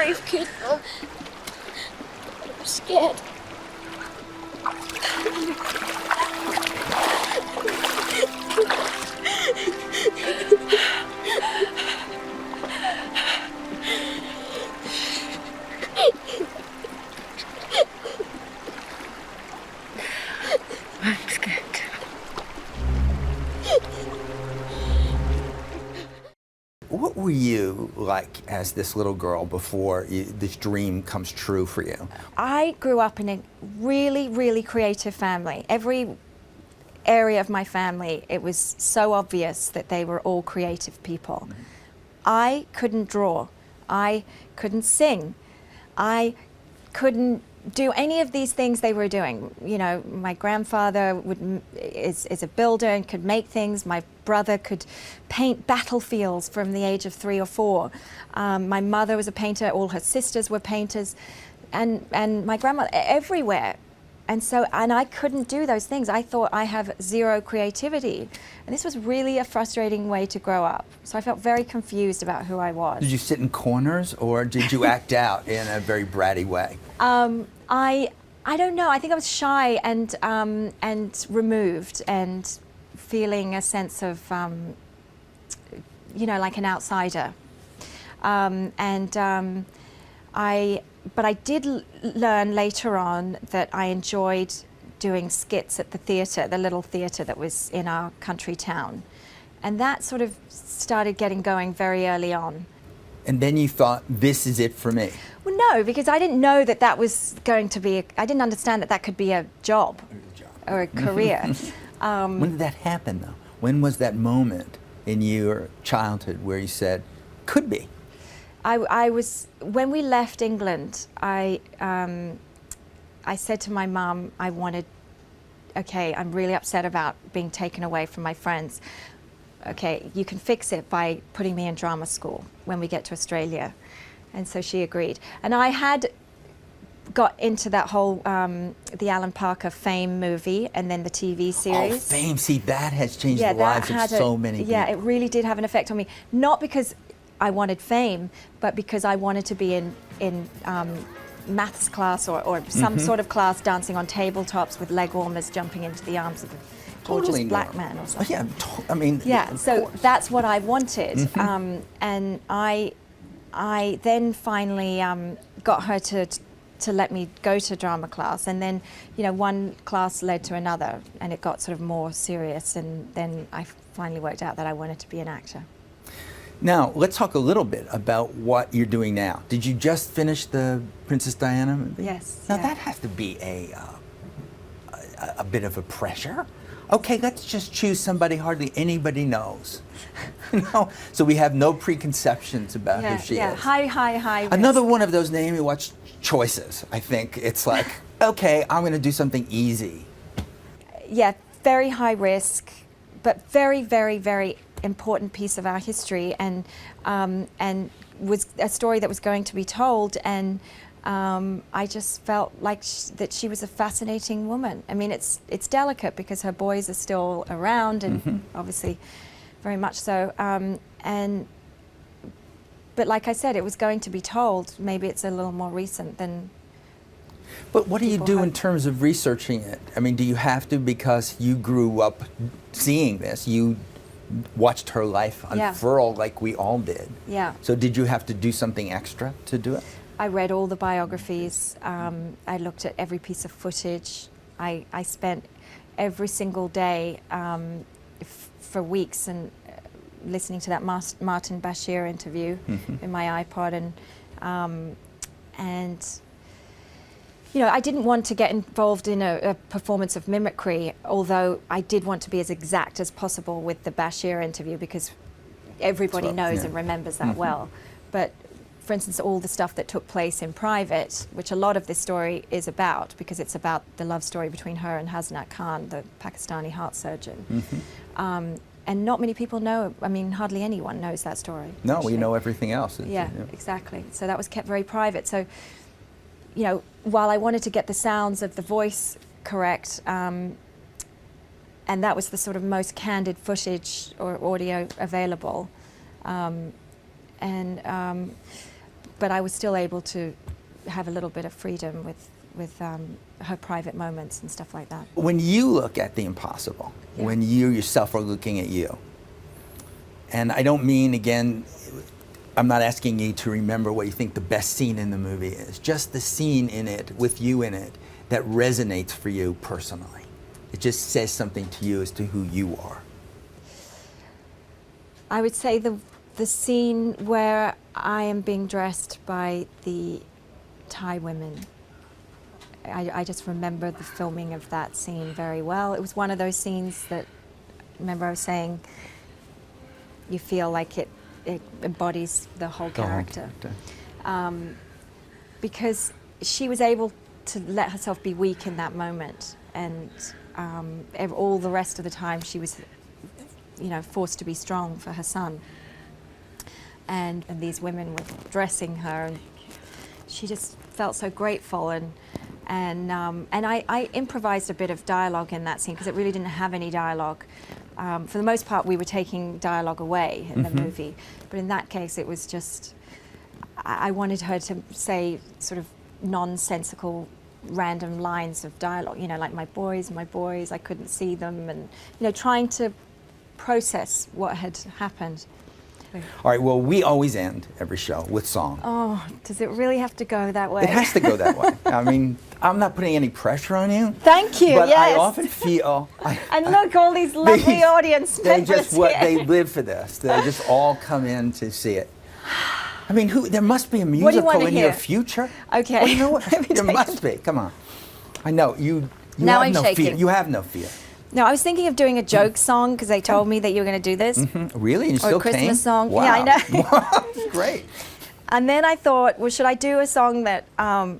brave kid. I'm scared. I'm scared. What were you like as this little girl before this dream comes true for you? I grew up in a really, really creative family. Every area of my family, it was so obvious that they were all creative people. I couldn't draw. I couldn't sing. I couldn't do any of these things they were doing. You know, my grandfather is a builder and could make things. My brother could paint battlefields from the age of 3 or 4. My mother was a painter. All her sisters were painters, and my grandmother everywhere. And I couldn't do those things. I thought I have zero creativity. And this was really a frustrating way to grow up. So I felt very confused about who I was. Did you sit in corners or did you act out in a very bratty way? I don't know. I think I was shy and removed and feeling a sense of, you know, like an outsider. But I did learn later on that I enjoyed doing skits at the theatre, the little theatre that was in our country town. And that sort of started getting going very early on. And then you thought, this is it for me? Well, no, because I didn't know that that was going to be, I didn't understand that that could be a job or a career. When did that happen, though? When was that moment in your childhood where you said, could be? I was, when we left England, I said to my mum, okay, I'm really upset about being taken away from my friends. Okay, you can fix it by putting me in drama school when we get to Australia. And so she agreed. And I had got into that whole, the Alan Parker Fame movie and then the TV series. Oh, Fame, see, that has changed the lives of so many people. Yeah, it really did have an effect on me. Not because I wanted fame, but because I wanted to be in maths class or some sort of class dancing on tabletops with leg warmers jumping into the arms of a gorgeous black man or something. Yeah, I mean, yeah, so that's what I wanted. And I then finally got her to let me go to drama class, and then, you know, one class led to another and it got sort of more serious, and then I finally worked out that I wanted to be an actor. Now, let's talk a little bit about what you're doing now. Did you just finish the Princess Diana movie? Yes. Now, that has to be a bit of a pressure. Okay, let's just choose somebody hardly anybody knows. You know? So we have no preconceptions about who she is. High Another risk. one of those Naomi Watch choices, I think. It's like, okay, I'm going to do something easy. Yeah, very high risk, but very, very, very important piece of our history, and was a story that was going to be told, and I just felt like that she was a fascinating woman. I mean, it's delicate because her boys are still around, and obviously very much so, but like I said, it was going to be told. Maybe it's a little more recent than. But what do you do in terms of researching it? I mean, do you have to, because you grew up seeing this, you watched her life unfurl like we all did. Yeah. So did you have to do something extra to do it? I read all the biographies. I looked at every piece of footage. I spent every single day for weeks and listening to that Martin Bashir interview in my iPod, and you know, I didn't want to get involved in a performance of mimicry, although I did want to be as exact as possible with the Bashir interview because everybody knows and remembers that well. But for instance, all the stuff that took place in private, which a lot of this story is about, because it's about the love story between her and Hasnat Khan, the Pakistani heart surgeon. And not many people know, I mean, hardly anyone knows that story. No, we know everything else. Yeah, exactly. So that was kept very private. So, you know, while I wanted to get the sounds of the voice correct, and that was the sort of most candid footage or audio available, but I was still able to have a little bit of freedom with her private moments and stuff like that. When you look at the impossible, when you yourself are looking at you, and I don't mean, again, I'm not asking you to remember what you think the best scene in the movie is, just the scene in it, with you in it, that resonates for you personally. It just says something to you as to who you are. I would say the scene where I am being dressed by the Thai women. I just remember the filming of that scene very well. It was one of those scenes that, remember I was saying, you feel like it embodies the whole character. Because she was able to let herself be weak in that moment, and all the rest of the time she was, you know, forced to be strong for her son. And these women were dressing her, and she just felt so grateful. And I improvised a bit of dialogue in that scene because it really didn't have any dialogue. For the most part, we were taking dialogue away in the movie, but in that case, it was just, I wanted her to say sort of nonsensical, random lines of dialogue, you know, like my boys, I couldn't see them, and, you know, trying to process what had happened. All right, well, we always end every show with song. Oh, does it really have to go that way? It has to go that way. I mean, I'm not putting any pressure on you. Thank you, but yes. I often feel... And look, all these lovely audience members They live for this. They just all come in to see it. I mean, there must be a musical in your future. Okay. Well, you know what? There must be. Come on. I know. You now have I'm no shaking. fear. You have no fear. No, I was thinking of doing a joke song because they told me that you were going to do this. Really? And you or still a Christmas came? song. Wow. Yeah, I know. Great. And then I thought, well, should I do a song that that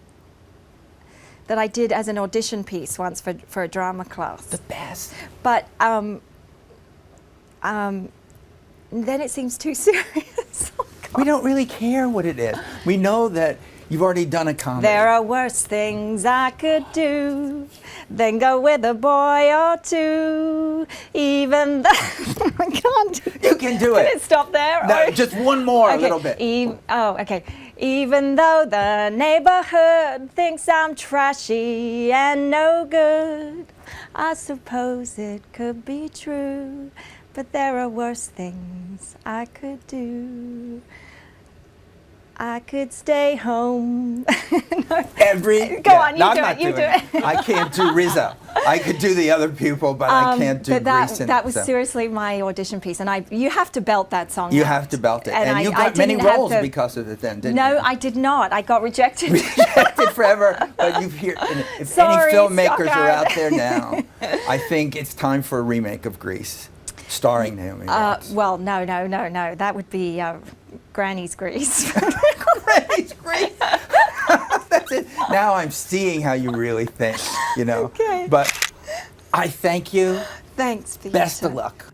I did as an audition piece once for a drama class? The best. But then it seems too serious. We don't really care what it is. We know that you've already done a comedy. There are worse things I could do than go with a boy or two, even though I can't. You can do it. Can it stop there? No, or? just one more, Okay. a little bit. Okay. Even though the neighborhood thinks I'm trashy and no good, I suppose it could be true, but there are worse things I could do. I could stay home. Go on, you do it. I can't do Rizzo. I could do the other people, but I can't do Grease. That was seriously my audition piece, and you have to belt that song. You out. have to belt it, and you I got many didn't have roles to- because of it. Then didn't No, you? I did not. I got rejected. Rejected forever. But you've heard. If Sorry, any filmmakers Stockard. are out there now, I think it's time for a remake of Grease, starring Naomi. Well, no. That would be Granny's Grease. Granny's Grease. That's it. Now I'm seeing how you really think, you know. Okay. But I thank you. Thanks, Peter. Best of luck.